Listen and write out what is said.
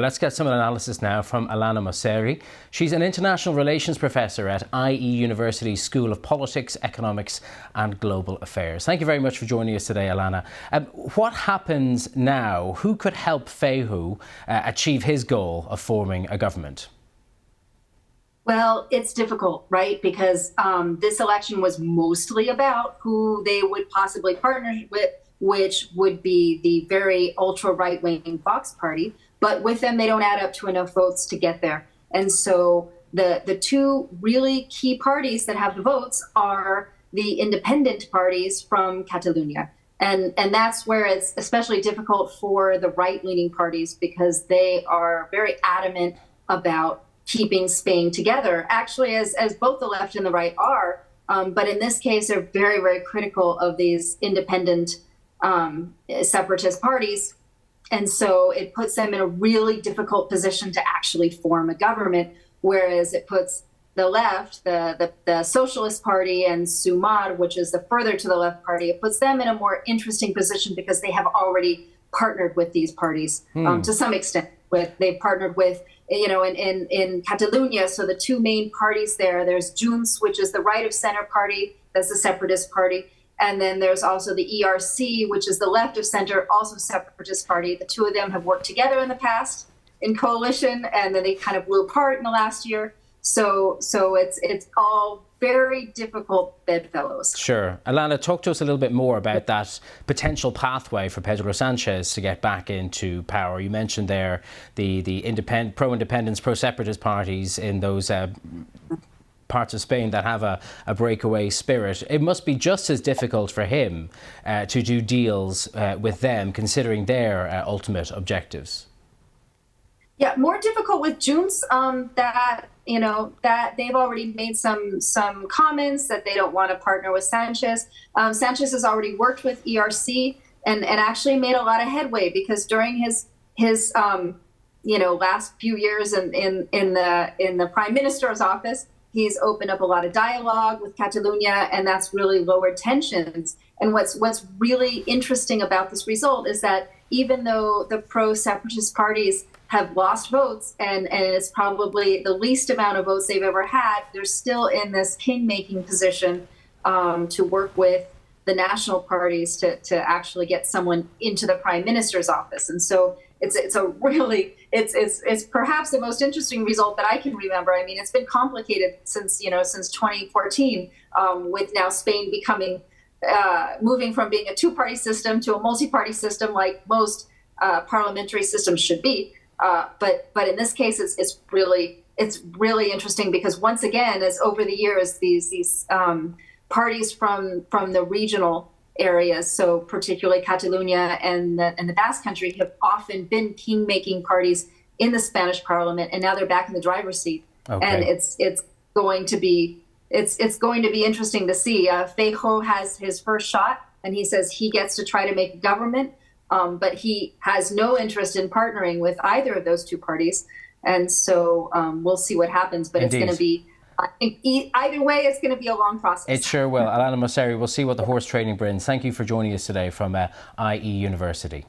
Let's get some analysis now from Alana Mosseri. She's an international relations professor at IE University School of Politics, Economics and Global Affairs. Thank you very much for joining us today, Alana. What happens now? Who could help Feijóo achieve his goal of forming a government? Well, it's difficult, right? Because this election was mostly about who they would possibly partner with, which would be the very ultra right-wing Vox Party. But with them, they don't add up to enough votes to get there. And so the two really key parties that have the votes are the independent parties from Catalonia. And that's where it's especially difficult for the right-leaning parties because they are very adamant about keeping Spain together, actually, as both the left and the right are. But in this case, they're very, very critical of these independent separatist parties. And so it puts them in a really difficult position to actually form a government, whereas it puts the left, the Socialist Party and Sumar, which is the further to the left party, it puts them in a more interesting position because they have already partnered with these parties to some extent. They've partnered with, in Catalonia. So the two main parties there's Junts, which is the right of center party, that's the separatist party. And then there's also the ERC, which is the left of center, also separatist party. The two of them have worked together in the past in coalition, and then they kind of blew apart in the last year. So it's all very difficult bedfellows. Sure. Alana, talk to us a little bit more about that potential pathway for Pedro Sanchez to get back into power. You mentioned there the pro-independence, pro-separatist parties in those parts of Spain that have a breakaway spirit. It must be just as difficult for him to do deals with them, considering their ultimate objectives. Yeah, more difficult with Junts, that they've already made some comments that they don't want to partner with Sanchez. Sanchez has already worked with ERC and actually made a lot of headway because during his last few years in the prime minister's office, he's opened up a lot of dialogue with Catalonia, and that's really lowered tensions. And what's really interesting about this result is that even though the pro-separatist parties have lost votes, and it's probably the least amount of votes they've ever had, they're still in this king-making position to work with the national parties to actually get someone into the prime minister's office. And so it's perhaps the most interesting result that I can remember. I mean, it's been complicated since 2014, with now Spain becoming moving from being a two-party system to a multi-party system, like most parliamentary systems should be. But in this case, it's really interesting because once again, as over the years, these parties from the regional areas, so particularly Catalonia and the Basque Country, have often been king-making parties in the Spanish Parliament, and now they're back in the driver's seat. Okay. And it's going to be interesting to see. Feijóo has his first shot, and he says he gets to try to make a government, but he has no interest in partnering with either of those two parties, and so we'll see what happens. But Indeed. It's going to be. I think either way, it's going to be a long process. It sure will. Alana Mosseri, we'll see what the horse trading brings. Thank you for joining us today from IE University.